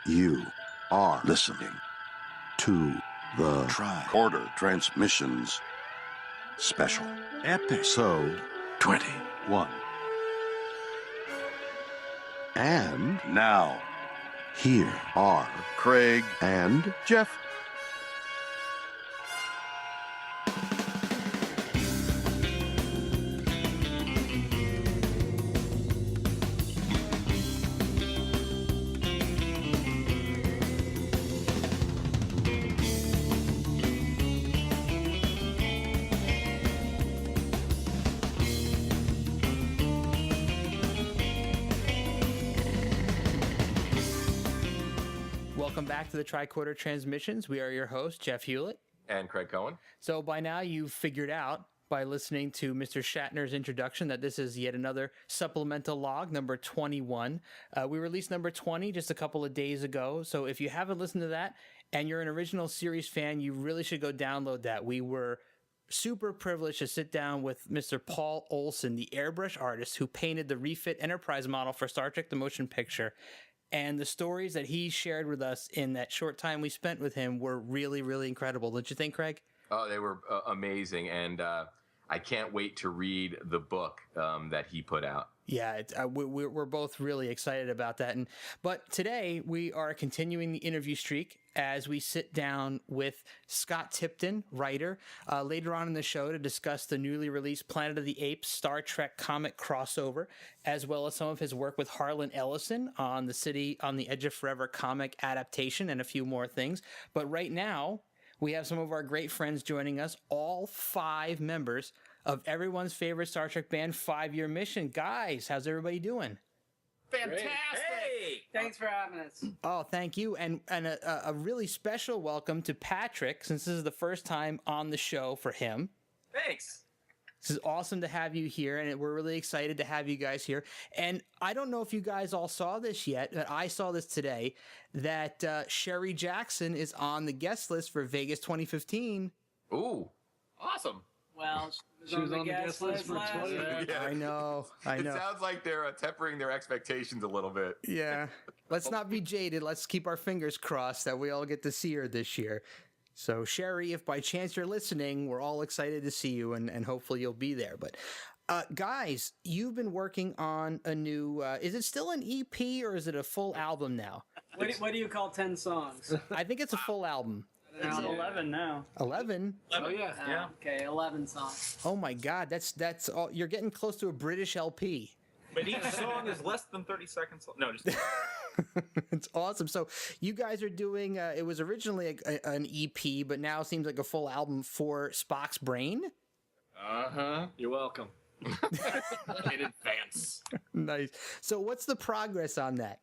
You are listening to the Tricorder Transmissions Special Episode 21. And now, here are Craig and Jeff. Welcome back to the Tricorder Transmissions. We are your hosts, Jeff Hewlett. And Craig Cohen. So by now you've figured out by listening to Mr. Shatner's introduction that this is yet another supplemental log, number 21. We released number 20 just a couple of days ago. So if you haven't listened to that and you're an original series fan, you really should go download that. We were super privileged to sit down with Mr. Paul Olson, the airbrush artist who painted the refit Enterprise model for Star Trek The Motion Picture. And the stories that he shared with us in that short time we spent with him were really, really incredible. Don't you think, Craig? Oh, they were amazing. And I can't wait to read the book that he put out. Yeah, we're both really excited about that. But today we are continuing the interview streak as we sit down with Scott Tipton, writer, later on in the show to discuss the newly released Planet of the Apes Star Trek comic crossover, as well as some of his work with Harlan Ellison on the City on the Edge of Forever comic adaptation and a few more things. But right now, we have some of our great friends joining us, all 5 members of everyone's favorite Star Trek band, 5 Year Mission. Guys, how's everybody doing? Fantastic! Hey! Thanks for having us. Oh, thank you. And a really special welcome to Patrick, since this is the first time on the show for him. Thanks. This is awesome to have you here, and we're really excited to have you guys here. And I don't know if you guys all saw this yet, but I saw this today, that Sherry Jackson is on the guest list for Vegas 2015. Ooh. Awesome. Well, She was on the guest list for 20. Yeah. I know. It sounds like they're tempering their expectations a little bit. Yeah. Let's not be jaded. Let's keep our fingers crossed that we all get to see her this year. So, Sherry, if by chance you're listening, we're all excited to see you, and hopefully you'll be there. But, guys, you've been working on a new, is it still an EP or is it a full album now? What do you call 10 songs? I think it's a full album. It's 11 now. 11? Oh, yeah. Yeah. Okay, 11 songs. Oh my God, that's all. You're getting close to a British LP. But each song is less than 30 seconds long. No, just It's awesome. So you guys are doing, it was originally an EP, but now it seems like a full album for Spock's Brain. Uh-huh. You're welcome. In advance. Nice. So what's the progress on that?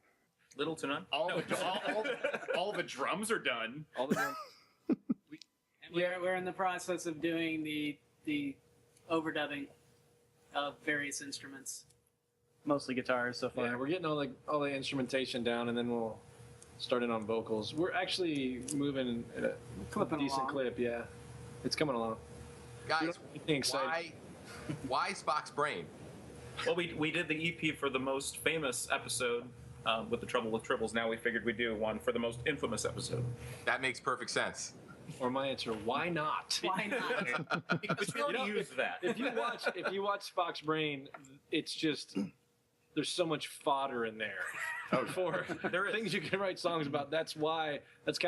little to none. All the drums are done. All the drums. We're in the process of doing the overdubbing of various instruments. Mostly guitars so far. Yeah, we're getting all the instrumentation down, and then we'll start in on vocals. We're actually moving at a Clipping decent along. clip. Yeah, it's coming along. Guys, Anything exciting? why Spock's Brain? Well, we did the EP for the most famous episode with the Trouble with Tribbles. Now we figured we'd do one for the most infamous episode. That makes perfect sense. Or my answer, why not? Why not? Because we already used that. If you watch Spock's Brain, it's just there's so much fodder in there for There is. things you can write songs about. That's kind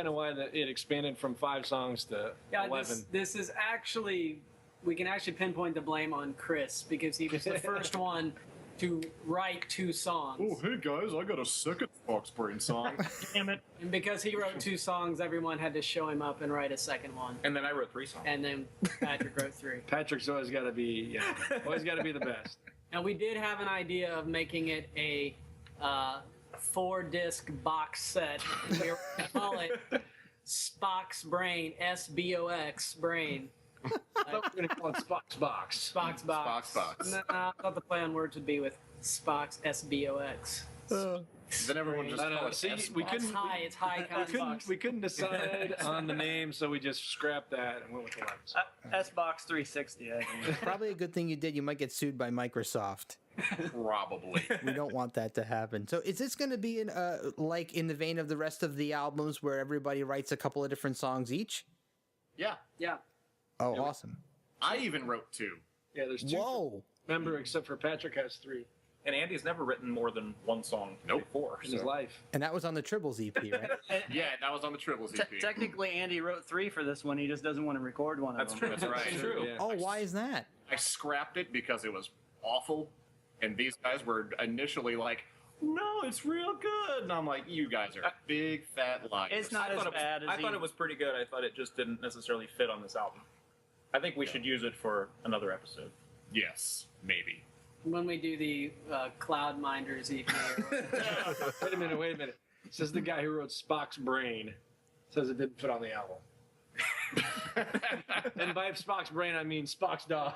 of why it expanded from 5 songs to Yeah, 11. this is actually, we can actually pinpoint the blame on Chris because he was the first one to write 2 songs. Oh, hey guys, I got a second Fox Brain song. Damn it. And because he wrote 2 songs, everyone had to show him up and write a second one. And then I wrote 3 songs. And then Patrick wrote 3. Patrick's always got to be the best. And we did have an idea of making it a 4-disc box set. We were going to call it Spock's Brain, S-B-O-X Brain. I thought we were going to call it Spock's Box. Spock's Box. Spock's Box. No, I thought the play on words would be with Spock's S-B-O-X. Then everyone just I know. called See, it we That's couldn't. high. It's high Box. We couldn't decide on the name, so we just scrapped that and went with 11. S-Box 360, I think. Probably a good thing you did. You might get sued by Microsoft. Probably. We don't want that to happen. So is this going to be like in the vein of the rest of the albums where everybody writes a couple of different songs each? Yeah. Yeah. Oh, awesome. I even wrote 2. Yeah, there's 2. Whoa. Remember, except for Patrick has 3 And Andy's never written more than one song before. in his life. And that was on the Tribbles EP, right? Yeah, that was on the Tribbles EP. Technically, Andy wrote 3 for this one. He just doesn't want to record one of That's them. true. That's right. That's true. Yeah. Oh, why is that? I scrapped it because it was awful, and these guys were initially like, "No, it's real good," and I'm like, "You guys are big fat liars." It's not as bad as I thought it was pretty good. I thought it just didn't necessarily fit on this album. I think we should use it for another episode. Yes, maybe. When we do the Cloud Minders EP. Wait a minute. Says the guy who wrote Spock's Brain. Says it didn't fit on the album. And by Spock's Brain, I mean Spock's dog.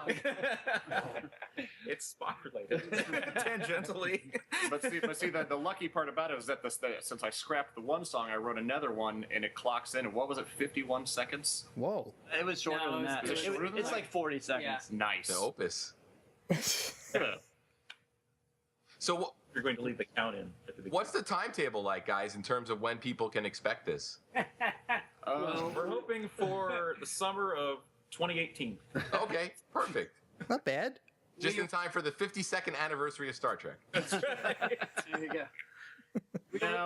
It's Spock related. Tangentially. But see, the lucky part about it is that since I scrapped the one song, I wrote another one, and it clocks in. And what was it? 51 seconds. Whoa. It was shorter No, than it's- that. it's shorter than It's that? like 40 seconds. Yeah. Nice. The opus. Yeah. So You're going to leave the count in at the beginning. what's the timetable like, guys, in terms of when people can expect this? Well, we're hoping for the summer of 2018. Okay, perfect. Not bad. Just in time for the 52nd anniversary of Star Trek. There you go.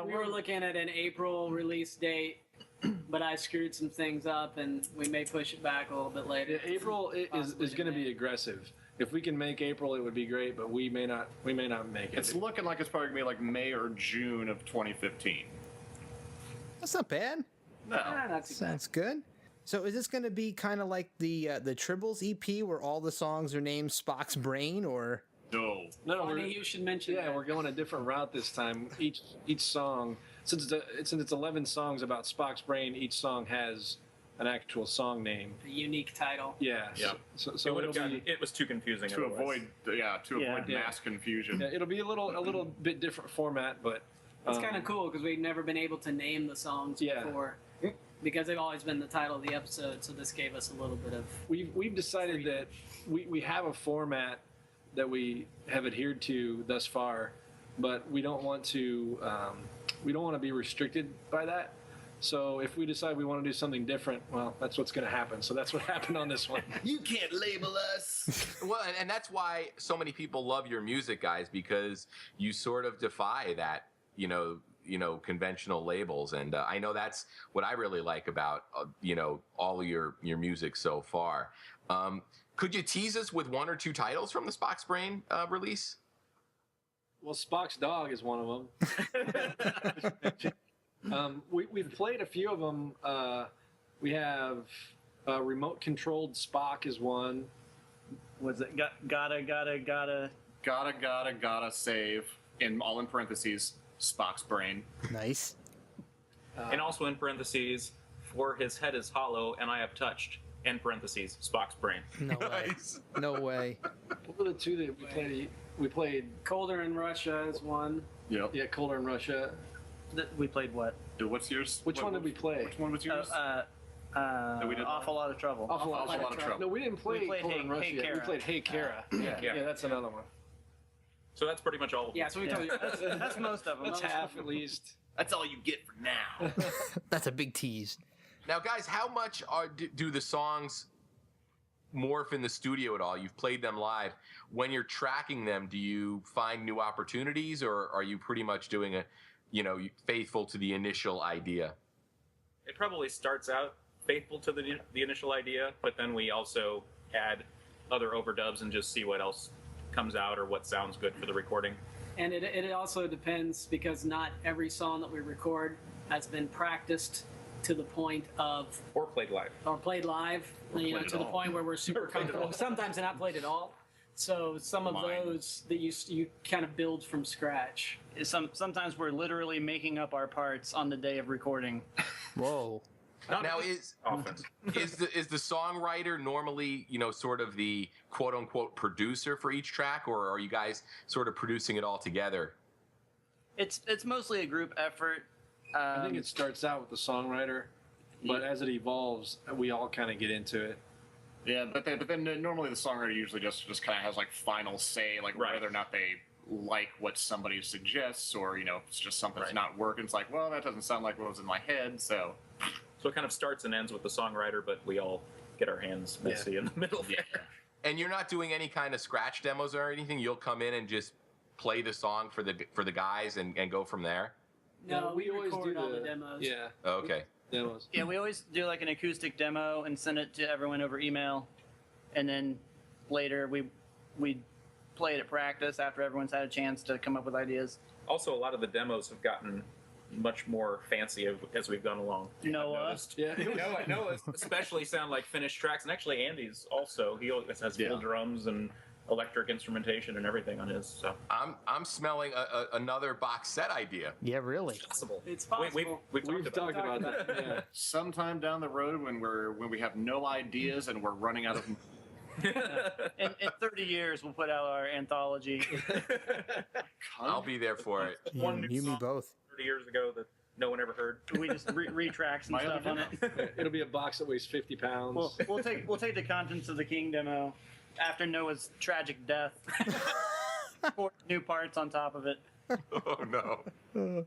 We were looking at an April release date, but I screwed some things up, and we may push it back a little bit later. April is going to be aggressive. If we can make April, it would be great, but we may not make it. It's looking like it's probably gonna be like May or June of 2015. That's not bad. No. Not too bad. Sounds good. So is this going to be kind of like the Tribbles EP where all the songs are named Spock's Brain, or? No. No, Funny you should mention yeah, that. we're going a different route this time. Each song, since it's 11 songs about Spock's Brain, each song has an actual song name. A unique title. Yeah. Yeah. So It would have it'll gotten, be, it was too confusing. To otherwise. avoid Yeah. mass confusion. yeah, it'll be a little bit different format, but It's kind of cool because we've never been able to name the songs Yeah. before because they've always been the title of the episode. So this gave us a little bit of. we've decided that we have a format that we have adhered to thus far, but we don't want to be restricted by that. So if we decide we want to do something different, well, that's what's going to happen. So that's what happened on this one. You can't label us. Well, and that's why so many people love your music, guys, because you sort of defy that, conventional labels. And I know that's what I really like about, all of your music so far. Could you tease us with one or two titles from the Spock's Brain release? Well, Spock's dog is one of them. We've played a few of them. We have remote-controlled Spock is one. Was it gotta? Gotta save, all in parentheses, Spock's brain. Nice. And also in parentheses, for his head is hollow and I have touched, in parentheses, Spock's brain. No way. No way. What were the two that we played? We played, Colder in Russia is one. Yep. yeah, Colder in Russia. We played what? What's yours? Which one did we play? Which one was yours? we did Awful Lot of Trouble. Awful Awful Lot of Trouble. No, we didn't play We played Colder Hey- in Russia. Hey yet. We Kara. played Hey Kara. Yeah, that's another one. So that's pretty much all of them. Yeah, so we told you. That's most of them. That's half at least. That's all you get for now. That's a big tease. Now, guys, how much do the songs morph in the studio at all? You've played them live. When you're tracking them, do you find new opportunities, or are you pretty much doing faithful to the initial idea? It probably starts out faithful to the initial idea, but then we also add other overdubs and just see what else comes out or what sounds good for the recording. And it also depends because not every song that we record has been practiced to the point of Or played live. or played live, played at to the all. point where we're super comfortable. Sometimes they're not played at all. So some of Mine. those that you kind of build from scratch. Sometimes we're literally making up our parts on the day of recording. Whoa. Now, is Often. is the songwriter normally, sort of the quote unquote producer for each track, or are you guys sort of producing it all together? It's mostly a group effort. I think it starts out with the songwriter, but as it evolves, we all kind of get into it. Yeah, but then normally the songwriter usually just kind of has like final say, like whether or not they like what somebody suggests, or it's just something's not working. It's like, well, that doesn't sound like what was in my head, so it kind of starts and ends with the songwriter, but we all get our hands messy in the middle there. And you're not doing any kind of scratch demos or anything. You'll come in and just play the song for the guys and go from there. No, we always record do all the demos. Yeah. Okay. Demos. Yeah, we always do like an acoustic demo and send it to everyone over email, and then later we play it at practice after everyone's had a chance to come up with ideas. Also, a lot of the demos have gotten much more fancy as we've gone along. Noah, Noah especially sound like finished tracks, and actually Andy's also. He always has full drums and electric instrumentation and everything on his. So I'm smelling another box set idea. Yeah, really. possible. It's possible. We've We've talked about talked about that. Yeah. sometime down the road when we have no ideas and we're running out of in 30 years we'll put out our anthology. I'll be there for it. One new You, me song both. 30 years ago that no one ever heard. We just retracts and My stuff other on it. It'll be a box that weighs 50 pounds. We'll take the contents of the King demo after Noah's tragic death. Pour new parts on top of it. Oh no.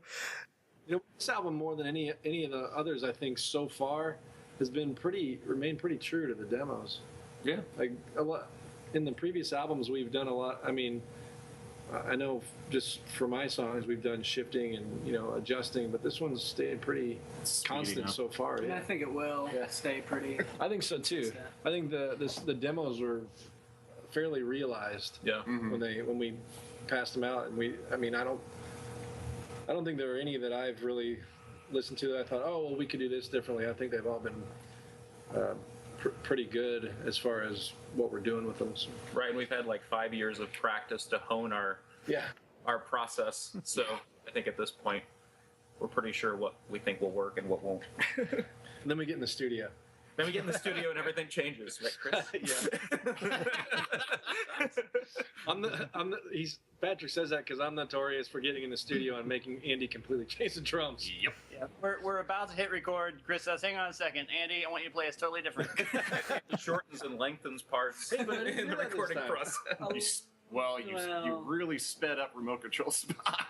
This album, more than any of the others, I think so far, has been remained pretty true to the demos. Yeah. Like a lot in the previous albums, we've done a lot. I mean, I know just for my songs, we've done shifting and adjusting, but this one's stayed pretty constant so far. And Yeah. I think it will stay pretty. I think so too. I think the demos were fairly realized. Yeah. When we passed them out, and I don't think there were any that I've really listened to that I thought, oh well, we could do this differently. I think they've all been pretty good as far as what we're doing with them. So. Right, and we've had like 5 years of practice to hone our process. So I think at this point, we're pretty sure what we think will work and what won't. And then we get in the studio. Then we get in the studio and everything changes, right, Chris? Patrick says that because I'm notorious for getting in the studio and making Andy completely change the drums. Yep. Yeah, we're about to hit record. Chris says, "Hang on a second, Andy. I want you to play us totally different." It shortens and lengthens parts but I didn't in do the that this recording time. process. You really sped up remote control Spock.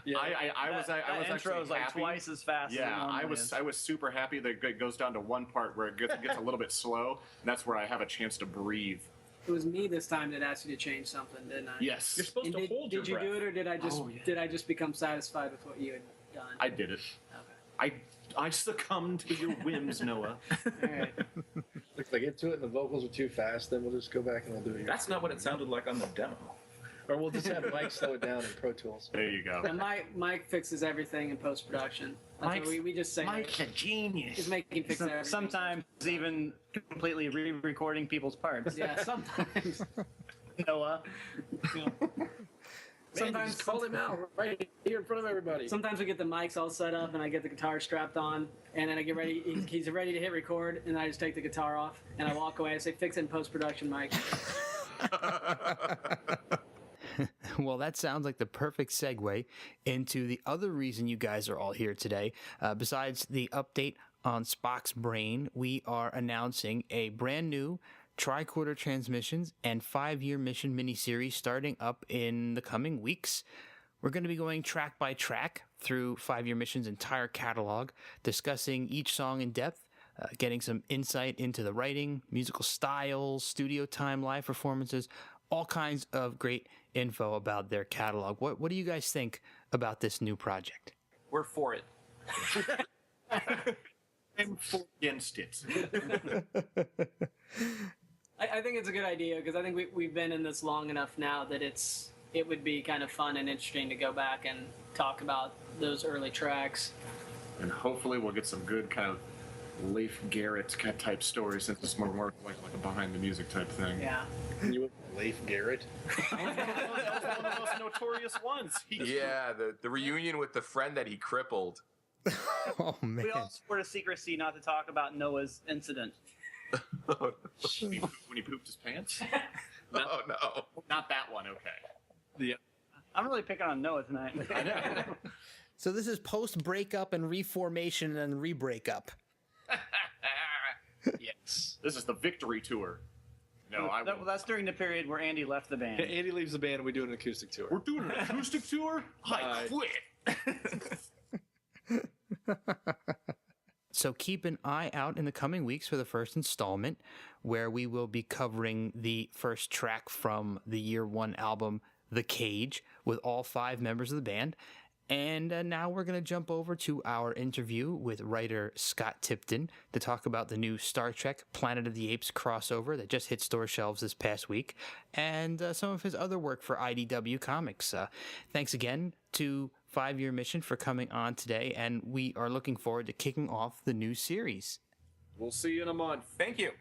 Yeah, I was that actually intro is like happy. twice as fast. Yeah, as it normally is. I was super happy that it goes down to one part where it gets a little bit slow, and that's where I have a chance to breathe. It was me this time that asked you to change something, didn't I? Yes, You're supposed And to hold your did you breath. do it, or did I just become satisfied with what you had done? I did it. Okay. I succumbed to your whims, Noah. All right. if I get to it and the vocals are too fast, then we'll just go back and we'll do it. That's not what it sounded like on the demo. Or we'll just have Mike slow it down in Pro Tools. There you go. And Mike fixes everything in post production. We just say Mike's a genius. He's making fix everything. Sometimes even completely re-recording people's parts. Yeah, sometimes. Noah. Sometimes call him out right here in front of everybody. Sometimes we get the mics all set up and I get the guitar strapped on and then I get ready. He's ready to hit record and I just take the guitar off and I walk away. I say, "Fix it in post production, Mike." Well, that sounds like the perfect segue into the other reason you guys are all here today. Besides the update on Spock's brain, we are announcing a brand new Tricorder Transmissions and 5-year mission miniseries starting up in the coming weeks. We're going to be going track by track through 5-year mission's entire catalog, discussing each song in depth, getting some insight into the writing, musical styles, studio time, live performances, all kinds of great info about their catalog. What do you guys think about this new project? We're for it. I'm against it. I think it's a good idea because I think we've been in this long enough now that it would be kind of fun and interesting to go back and talk about those early tracks. And hopefully we'll get some good kind of Leif Garrett type stories, since it's more like a behind the music type thing. Yeah. You Leif Garrett? One of the most notorious ones. Yeah, the reunion with the friend that he crippled. Oh, man. We all support a secrecy not to talk about Noah's incident. When he pooped his pants? Oh no. Not that one, okay. Yeah. I'm really picking on Noah tonight. I know. So this is post-breakup and reformation and re-breakup. Yes. This is the victory tour. No, That's during the period where Andy left the band. Andy leaves the band and we do an acoustic tour. We're doing an acoustic tour? I quit. So keep an eye out in the coming weeks for the first installment, where we will be covering the first track from the year one album, The Cage, with all 5 members of the band. And now we're going to jump over to our interview with writer Scott Tipton to talk about the new Star Trek Planet of the Apes crossover that just hit store shelves this past week, and some of his other work for IDW Comics. Thanks again to 5 Year Mission for coming on today, and we are looking forward to kicking off the new series. We'll see you in a month. Thank you.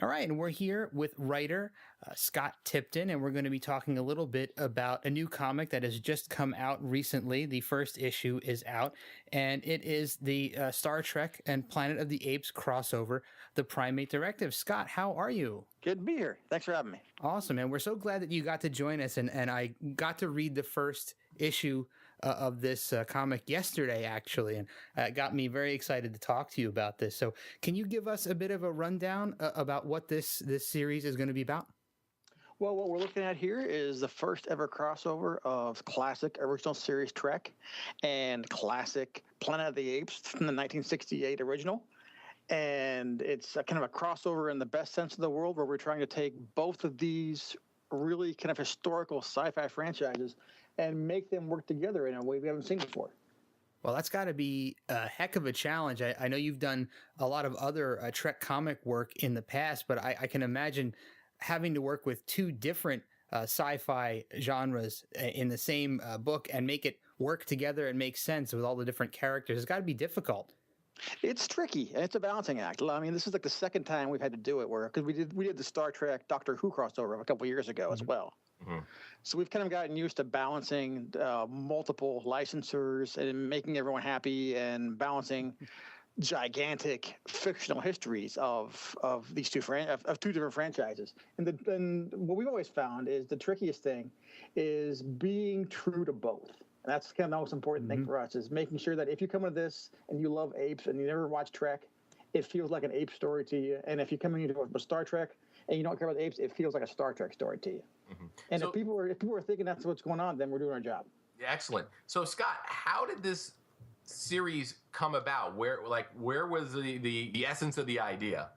All right, and we're here with writer Scott Tipton, and we're going to be talking a little bit about a new comic that has just come out recently. The first issue is out, and it is the Star Trek and Planet of the Apes crossover, The Primate Directive. Scott, how are you? Good to be here. Thanks for having me. Awesome, and we're so glad that you got to join us, and I got to read the first issue of this comic yesterday, actually, and it got me very excited to talk to you about this. So can you give us a bit of a rundown about what this series is going to be about? Well, what we're looking at here is the first ever crossover of classic original series Trek and classic Planet of the Apes from the 1968 original. And it's a kind of a crossover in the best sense of the word, where we're trying to take both of these really kind of historical sci-fi franchises and make them work together in a way we haven't seen before. Well, that's got to be a heck of a challenge. I know you've done a lot of other Trek comic work in the past, but I can imagine having to work with 2 different sci-fi genres in the same book and make it work together and make sense with all the different characters. It's got to be difficult. It's tricky, and it's a balancing act. I mean, this is like the second time we've had to do it, because we did the Star Trek Doctor Who crossover a couple years ago as well. Mm-hmm. So we've kind of gotten used to balancing multiple licensors and making everyone happy, and balancing gigantic fictional histories of these 2 different franchises. And what we've always found is the trickiest thing is being true to both. And that's kind of the most important thing for us, is making sure that if you come into this and you love apes and you never watch Trek, it feels like an ape story to you. And if you come into a Star Trek and you don't care about the apes, it feels like a Star Trek story to you. Mm-hmm. And so, if people are thinking that's what's going on, then we're doing our job. Excellent. So Scott, how did this series come about? Where was the essence of the idea?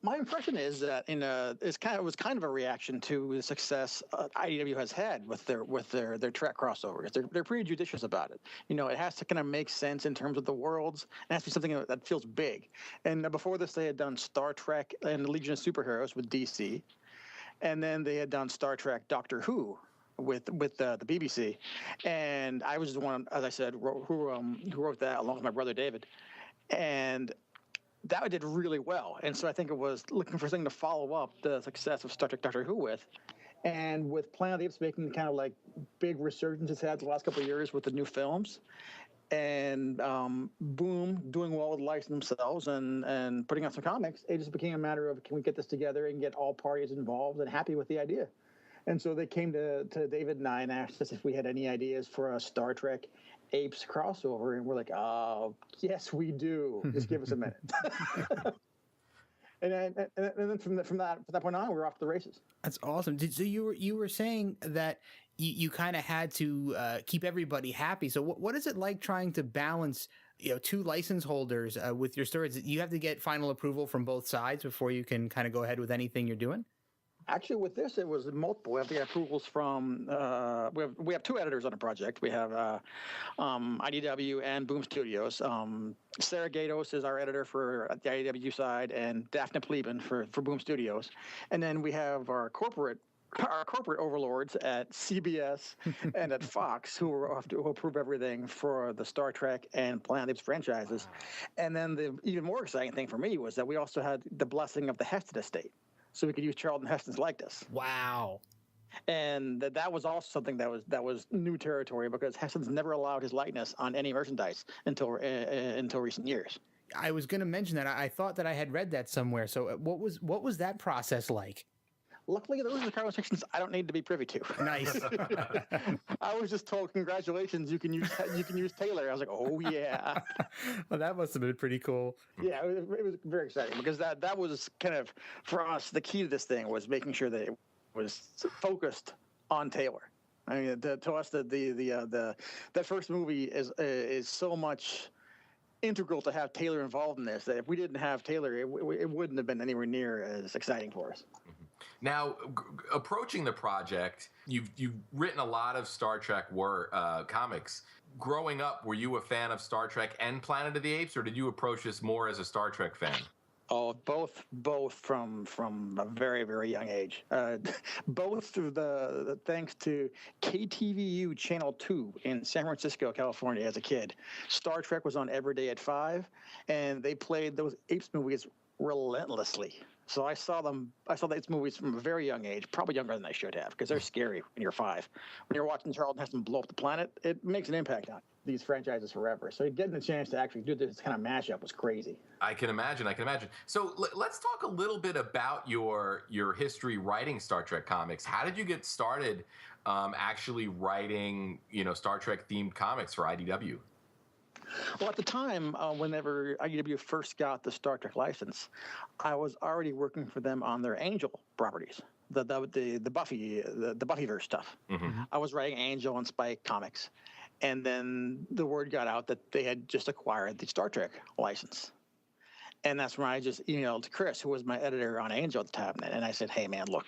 My impression is that it was kind of a reaction to the success IDW has had with their Trek crossovers. They're pretty judicious about it. It has to kind of make sense in terms of the worlds. It has to be something that feels big. And before this, they had done Star Trek and the Legion of Superheroes with DC, and then they had done Star Trek Doctor Who with the BBC. And I was the one, as I said, who wrote that along with my brother David, and that did really well. And so I think it was looking for something to follow up the success of Star Trek Doctor Who with. And with Planet of the Apes making kind of like big resurgence it's had the last couple of years with the new films, and Boom doing well with license themselves and putting out some comics, it just became a matter of, can we get this together and get all parties involved and happy with the idea? And so they came to David and I and asked us if we had any ideas for a Star Trek Apes crossover, and we're like, oh, yes, we do. Just give us a minute. and then from that point on, we're off to the races. That's awesome. So you were saying that you kind of had to keep everybody happy. So what is it like trying to balance 2 license holders with your stories? You have to get final approval from both sides before you can kind of go ahead with anything you're doing? Actually, with this, it was multiple. We have to get approvals from. We have 2 editors on the project. We have IDW and Boom Studios. Sarah Gatos is our editor for the IDW side, and Daphne Pleben for Boom Studios. And then we have our corporate overlords at CBS and at Fox who approve everything for the Star Trek and Planet of the Apes franchises. And then the even more exciting thing for me was that we also had the blessing of the Heston estate, so we could use Charlton Heston's likeness. Wow. And that was also something that was new territory, because Heston's never allowed his likeness on any merchandise until recent years. I was going to mention that. I thought that I had read that somewhere. So what was that process like? Luckily, those are the conversations I don't need to be privy to. Nice. I was just told, congratulations, you can use Taylor. I was like, oh yeah. Well, that must have been pretty cool. Yeah, it was very exciting because that was kind of, for us, the key to this thing was making sure that it was focused on Taylor. I mean, to us, that first movie is so much integral to have Taylor involved in this that if we didn't have Taylor, it wouldn't have been anywhere near as exciting for us. Now, approaching the project, you've written a lot of Star Trek comics. Growing up, were you a fan of Star Trek and Planet of the Apes, or did you approach this more as a Star Trek fan? Oh, both from a very, very young age. Both through the thanks to KTVU Channel 2 in San Francisco, California. As a kid, Star Trek was on every day at 5, and they played those Apes movies relentlessly. So I saw these movies from a very young age, probably younger than I should have, because they're scary when you're 5. When you're watching Charlton Heston blow up the planet, it makes an impact on these franchises forever. So getting the chance to actually do this kind of mashup was crazy. I can imagine. So let's talk a little bit about your history writing Star Trek comics. How did you get started actually writing, Star Trek themed comics for IDW? Well, at the time, whenever IDW first got the Star Trek license, I was already working for them on their Angel properties, the Buffy, the Buffyverse stuff. Mm-hmm. I was writing Angel and Spike comics, and then the word got out that they had just acquired the Star Trek license, and that's when I just emailed Chris, who was my editor on Angel at the time, and I said, "Hey, man, look,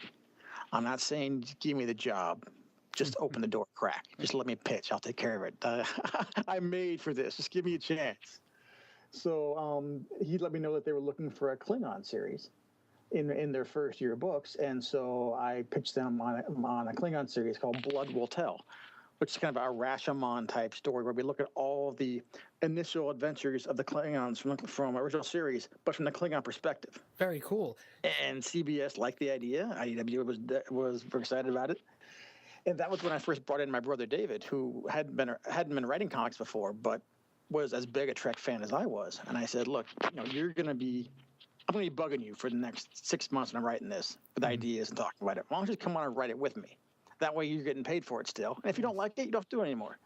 I'm not saying give me the job." Just open the door crack. Just let me pitch. I'll take care of it. I'm made for this. Just give me a chance. So he let me know that they were looking for a Klingon series in their first year books. And so I pitched them on a Klingon series called Blood Will Tell, which is kind of a Rashomon type story where we look at all the initial adventures of the Klingons from original series, but from the Klingon perspective. Very cool. And CBS liked the idea. IDW was very excited about it. And that was when I first brought in my brother David, who hadn't been writing comics before, but was as big a Trek fan as I was. And I said, "Look, I'm going to be bugging you for the next 6 months when I'm writing this with ideas and talking about it. Why don't you just come on and write it with me? That way you're getting paid for it still. And if you don't like it, you don't have to do it anymore."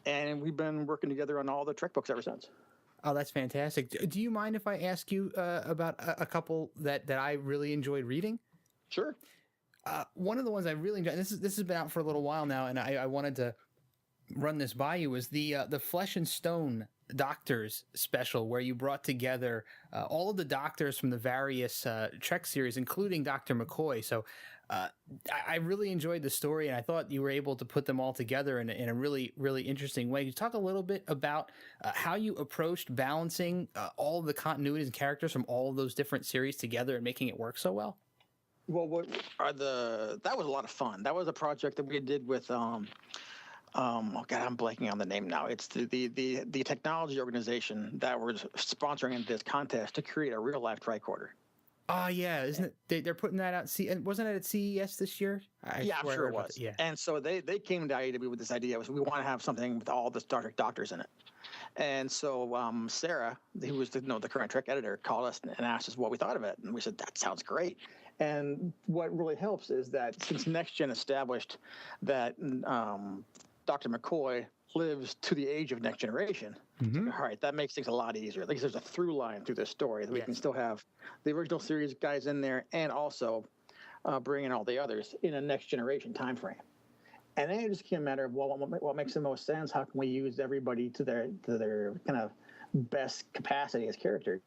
And we've been working together on all the Trek books ever since. Oh, that's fantastic. Do you mind if I ask you about a couple that I really enjoyed reading? Sure. One of the ones I really enjoyed, and this has been out for a little while now, and I wanted to run this by you, was the Flesh and Stone Doctors special, where you brought together all of the doctors from the various Trek series, including Dr. McCoy. So I really enjoyed the story, and I thought you were able to put them all together in a really, really interesting way. Can you talk a little bit about how you approached balancing all of the continuities and characters from all of those different series together and making it work so well? Well, that was a lot of fun. That was a project that we did with oh God, I'm blanking on the name now. It's the technology organization that was sponsoring this contest to create a real life tricorder. Oh yeah, isn't it? They're putting that out. Wasn't it at CES this year? Yeah, I'm sure it was. Yeah. And so they came to IDW with this idea. We want to have something with all the Star Trek doctors in it. And so Sarah, who was the current Trek editor, called us and asked us what we thought of it, and we said that sounds great. And what really helps is that since Next Gen established that Dr. McCoy lives to the age of Next Generation, all right, that makes things a lot easier. At least there's a through line through this story that we can still have the original series guys in there and also bring in all the others in a Next Generation time frame. And then it just became a matter of, well, what makes the most sense? How can we use everybody to their kind of best capacity as characters?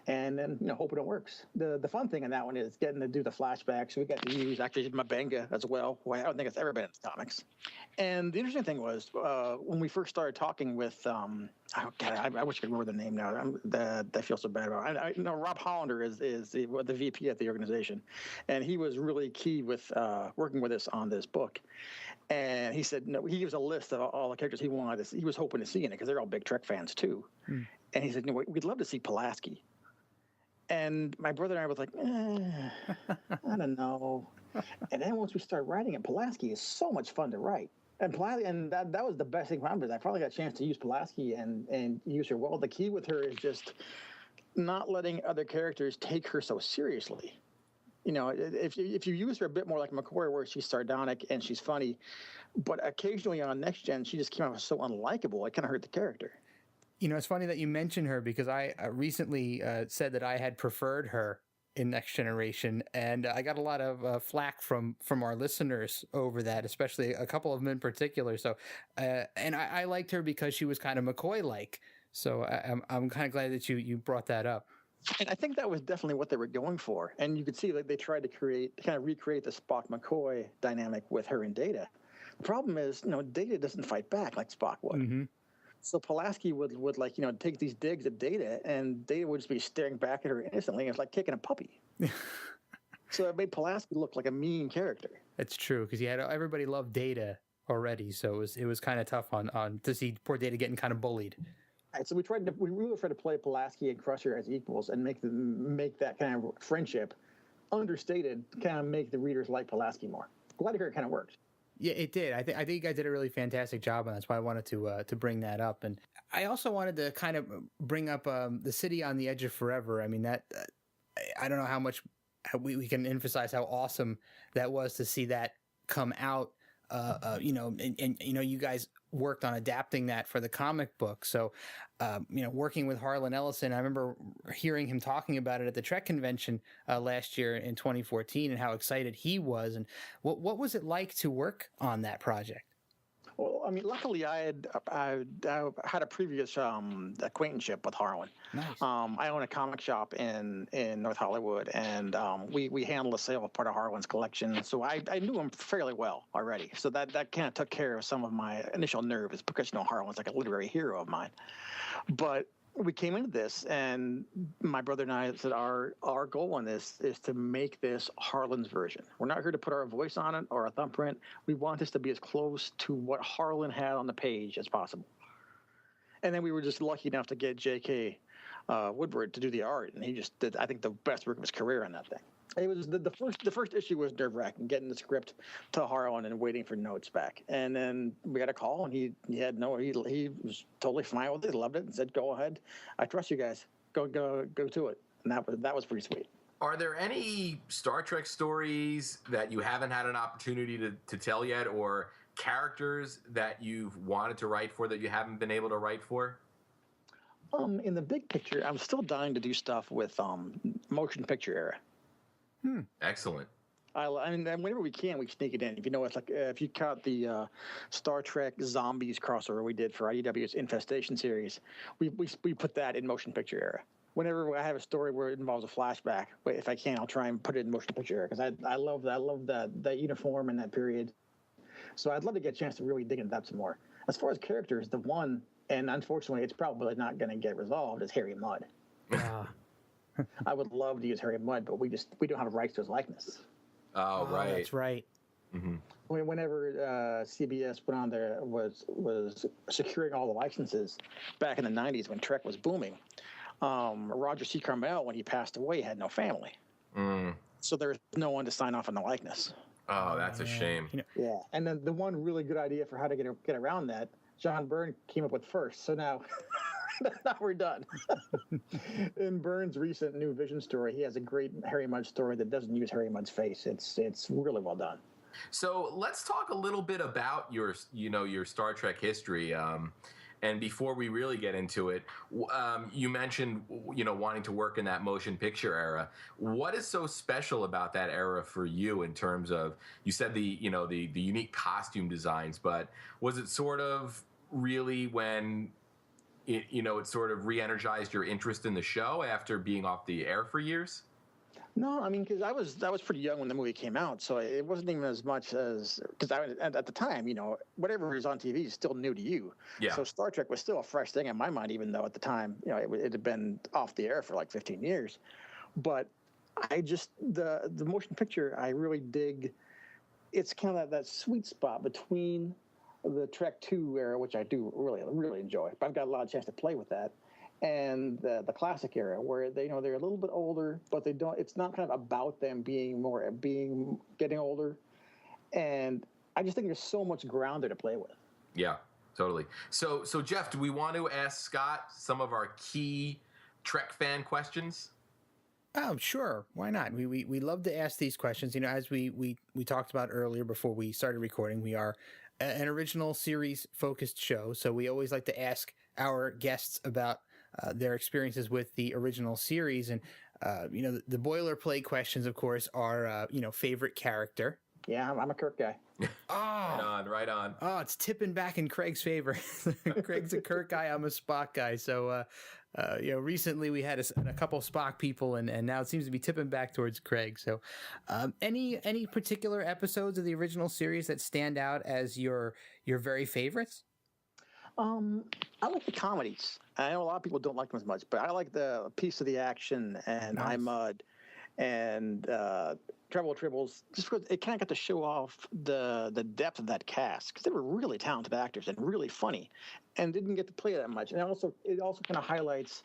And then, hoping it works. The fun thing in that one is getting to do the flashbacks. We got to use actually Mabenga as well, who I don't think it's ever been in the comics. And the interesting thing was when we first started talking with, I wish I could remember the name now. I feel so bad about it. Rob Hollander is the VP at the organization, and he was really key with working with us on this book. And he said, he gives a list of all the characters he wanted. He was hoping to see in it because they're all big Trek fans too. And he said, we'd love to see Pulaski. And my brother and I was like, I don't know. And then once we started writing it, Pulaski is so much fun to write. And that was the best thing about it, is I finally got a chance to use Pulaski and use her well. The key with her is just not letting other characters take her so seriously. if you use her a bit more like McCoy, where she's sardonic and she's funny, but occasionally on Next Gen, she just came out so unlikable, it kind of hurt the character. It's funny that you mention her because I recently said that I had preferred her in Next Generation, and I got a lot of flack from our listeners over that, especially a couple of them in particular. So, and I liked her because she was kind of McCoy-like. So I'm kind of glad that you brought that up. And I think that was definitely what they were going for. And you could see like they tried to kind of recreate the Spock McCoy dynamic with her and Data. The problem is, Data doesn't fight back like Spock would. Mm-hmm. So Pulaski would take these digs at Data, and Data would just be staring back at her innocently. It's like kicking a puppy. So it made Pulaski look like a mean character. That's true, because everybody loved Data already, so it was kind of tough on to see poor Data getting kind of bullied. Right, so we really tried to play Pulaski and Crusher as equals and make that kind of friendship understated, kind of make the readers like Pulaski more. Glad to hear it kind of worked. Yeah, it did. I think you guys did a really fantastic job, and that's why I wanted to bring that up. And I also wanted to kind of bring up the City on the Edge of Forever. I mean, that I don't know how much we can emphasize how awesome that was to see that come out. You guys worked on adapting that for the comic book. So, working with Harlan Ellison, I remember hearing him talking about it at the Trek convention last year in 2014 and how excited he was. And what was it like to work on that project? Well, I mean, luckily I had a previous acquaintanceship with Harlan. Nice. I own a comic shop in North Hollywood, and we handle the sale of part of Harlan's collection. So I knew him fairly well already. So that kind of took care of some of my initial nerves because Harlan's like a literary hero of mine. But we came into this, and my brother and I said our goal on this is to make this Harlan's version. We're not here to put our voice on it or a thumbprint. We want this to be as close to what Harlan had on the page as possible. And then we were just lucky enough to get J.K. Woodward to do the art, and he just did, I think, the best work of his career on that thing. It was the first issue was nerve-wracking, getting the script to Harlan and waiting for notes back. And then we got a call, and he was totally fine with it, loved it, and said, "Go ahead, I trust you guys. Go to it." And that was pretty sweet. Are there any Star Trek stories that you haven't had an opportunity to tell yet, or characters that you've wanted to write for that you haven't been able to write for? In the big picture, I'm still dying to do stuff with motion picture era. Excellent. And whenever we can, we sneak it in. It's like if you caught the Star Trek Zombies crossover we did for IDW's Infestation series, we put that in motion picture era. Whenever I have a story where it involves a flashback, but if I can, I'll try and put it in motion picture era because I love that uniform and that period. So I'd love to get a chance to really dig into that some more. As far as characters, the one, and unfortunately, it's probably not going to get resolved, is Harry Mudd. I would love to use Harry Mudd, but we don't have rights to his likeness. Oh, right. That's right. Mm-hmm. Whenever CBS went on there was securing all the licenses back in the 90s when Trek was booming, Roger C. Carmel, when he passed away, had no family. So there's no one to sign off on the likeness. Oh, that's a shame. Yeah, and then the one really good idea for how to get around that, John Byrne came up with first. So now we're done. In Byrne's recent New Vision story, he has a great Harry Mudd story that doesn't use Harry Mudd's face. It's really well done. So let's talk a little bit about your Star Trek history. And before we really get into it, you mentioned, wanting to work in that motion picture era. What is so special about that era for you in terms of, you said the unique costume designs, but was it sort of really when it sort of re-energized your interest in the show after being off the air for years? No, I mean, because I was pretty young when the movie came out, so it wasn't even as much as, because at the time, whatever was on TV is still new to you. Yeah. So Star Trek was still a fresh thing in my mind, even though at the time, it had been off the air for like 15 years. But I just, the motion picture, I really dig. It's kind of that sweet spot between the Trek 2 era, which I do really, really enjoy. But I've got a lot of chance to play with that. And the classic era, where they're a little bit older, but they don't. It's not kind of about them getting older, and I just think there's so much ground there to play with. Yeah, totally. So Jeff, do we want to ask Scott some of our key Trek fan questions? Oh, sure. Why not? We love to ask these questions. As we talked about earlier before we started recording, we are an original series focused show. So we always like to ask our guests about their experiences with the original series. And, the boilerplate questions, of course, are, favorite character. Yeah, I'm a Kirk guy. Oh, Right on. Oh, it's tipping back in Craig's favor. Craig's a Kirk guy. I'm a Spock guy. So, recently we had a couple Spock people, and now it seems to be tipping back towards Craig. So, any particular episodes of the original series that stand out as your very favorites? I like the comedies. I know a lot of people don't like them as much, but I like the Piece of the Action and Nice. I'm Mud and Treble Tribbles, just because it kind of got to show off the depth of that cast, because they were really talented actors and really funny, and didn't get to play that much. And it also kind of highlights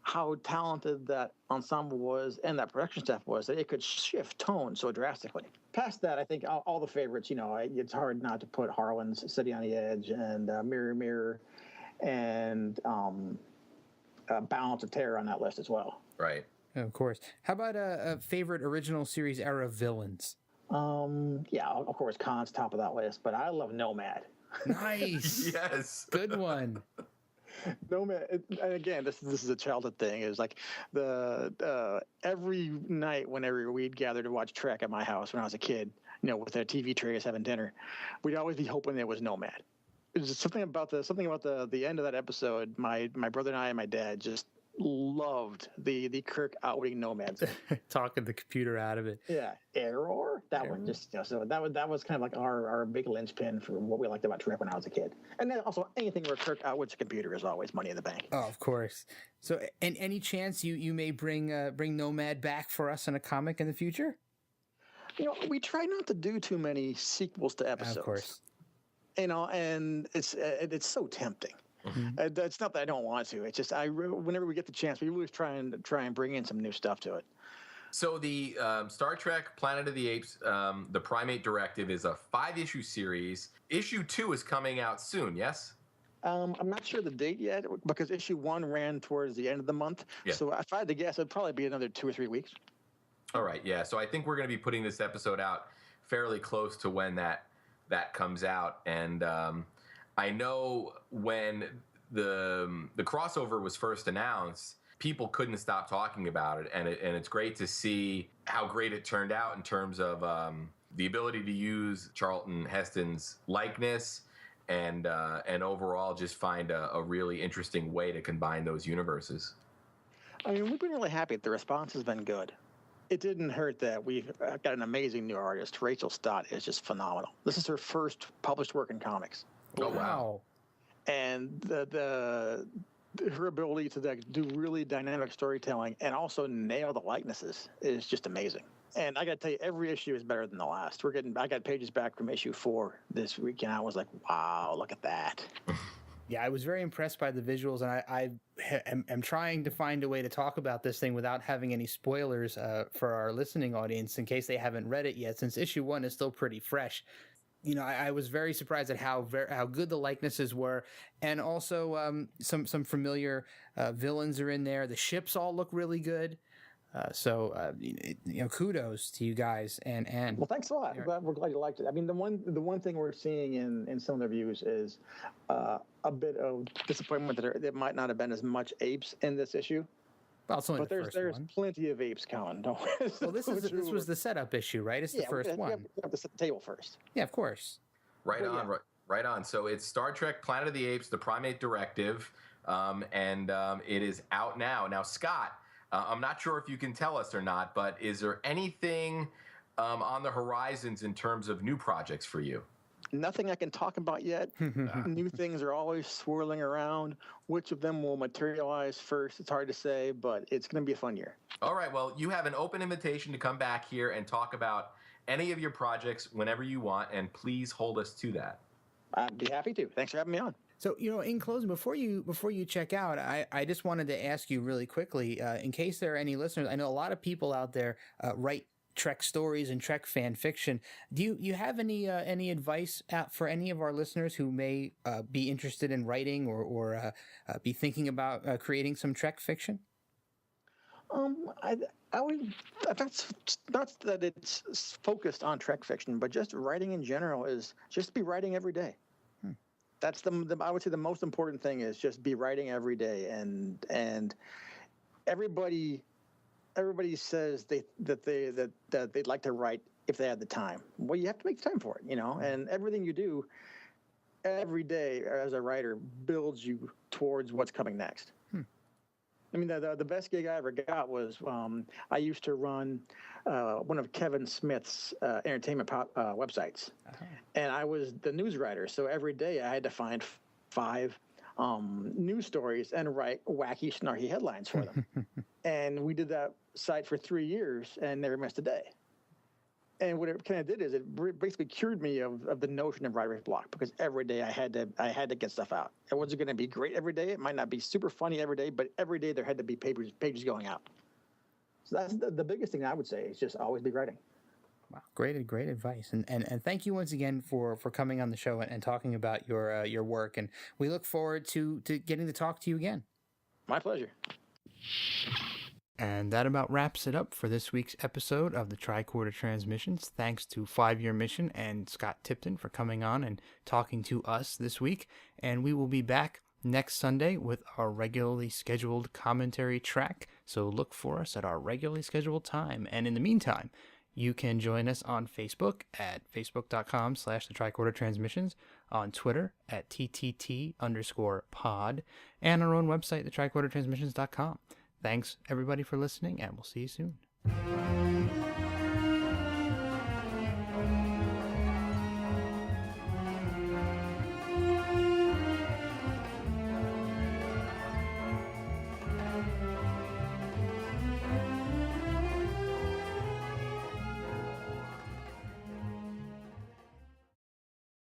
how talented that ensemble was and that production staff was, that it could shift tone so drastically. Past that, I think all the favorites, it's hard not to put Harlan's City on the Edge and Mirror Mirror and Balance of Terror on that list as well. Right. Of course. How about a favorite original series era villains? Yeah, of course, Khan's top of that list, but I love Nomad. Nice. Yes. Good one. Nomad, and again, this is a childhood thing. It was like every night whenever we'd gather to watch Trek at my house when I was a kid, with our TV trays having dinner, we'd always be hoping there was Nomad. It was something about the end of that episode. My brother and I and my dad just loved the Kirk outwitting Nomads. Talking the computer out of it. Yeah, Error. That one just so that was kind of like our big linchpin for what we liked about Trek when I was a kid. And then also anything where Kirk outwits a computer is always money in the bank. Oh, of course. So, and any chance you may bring Nomad back for us in a comic in the future? We try not to do too many sequels to episodes. Of course. And it's so tempting. Mm-hmm. It's not that I don't want to. It's just whenever we get the chance, we really try and bring in some new stuff to it. So the Star Trek Planet of the Apes, the Primate Directive, is a 5-issue series. Issue 2 is coming out soon, yes? I'm not sure the date yet, because issue 1 ran towards the end of the month. Yeah. So if I had to guess, it'd probably be another 2 or 3 weeks. All right, yeah. So I think we're going to be putting this episode out fairly close to when that comes out. And I know when the crossover was first announced, people couldn't stop talking about it, and it's great to see how great it turned out in terms of the ability to use Charlton Heston's likeness and overall just find a really interesting way to combine those universes. I mean, we've been really happy. The response has been good. It didn't hurt that we've got an amazing new artist. Rachel Stott is just phenomenal. This is her first published work in comics. Oh, wow. And her ability to do really dynamic storytelling and also nail the likenesses is just amazing. And I got to tell you, every issue is better than the last. I got pages back from issue 4 this week, and I was like, wow, look at that. Yeah, I was very impressed by the visuals, and I am trying to find a way to talk about this thing without having any spoilers for our listening audience in case they haven't read it yet, since issue 1 is still pretty fresh. I was very surprised at how good the likenesses were, and also some familiar villains are in there. The ships all look really good. So kudos to you guys. And well, thanks a lot. We're glad you liked it. I mean, the one thing we're seeing in some of the reviews is a bit of disappointment that there might not have been as much apes in this issue. Well, it's only but the there's one. Plenty of apes coming. Don't worry. Well, this was the setup issue, right? It's the first one. We have to set the table first. Yeah, of course. Right on. So it's Star Trek Planet of the Apes, the Primate Directive, and it is out now. Now, Scott, I'm not sure if you can tell us or not, but is there anything on the horizons in terms of new projects for you? Nothing I can talk about yet. New things are always swirling around. Which of them will materialize first? It's hard to say, but it's going to be a fun year. All right. Well, you have an open invitation to come back here and talk about any of your projects whenever you want, and please hold us to that. I'd be happy to. Thanks for having me on. So, in closing, before you check out, I just wanted to ask you really quickly, in case there are any listeners, I know a lot of people out there write Trek stories and Trek fan fiction. Do you have any advice for any of our listeners who may be interested in writing or be thinking about creating some Trek fiction? That's not that it's focused on Trek fiction, but just writing in general is just be writing every day. That's the I would say the most important thing is just be writing every day, and everybody says that they'd like to write if they had the time. Well, you have to make the time for it, and everything you do every day as a writer builds you towards what's coming next. I mean, the best gig I ever got was I used to run one of Kevin Smith's entertainment websites, and I was the news writer. So every day I had to find 5 news stories and write wacky, snarky headlines for them. And we did that site for 3 years and never missed a day. And what it kind of did is it basically cured me of the notion of writer's block, because every day I had to get stuff out. It wasn't going to be great every day. It might not be super funny every day, but every day there had to be pages going out. So that's the biggest thing I would say is just always be writing. Wow, great advice, and thank you once again for coming on the show and talking about your work. And we look forward to getting to talk to you again. My pleasure. And that about wraps it up for this week's episode of the Tricorder Transmissions. Thanks to 5 Year Mission and Scott Tipton for coming on and talking to us this week. And we will be back next Sunday with our regularly scheduled commentary track. So look for us at our regularly scheduled time. And in the meantime, you can join us on Facebook at facebook.com/the Tricorder Transmissions, on Twitter at TTT_pod, and our own website, thetricordertransmissions.com. Thanks, everybody, for listening, and we'll see you soon.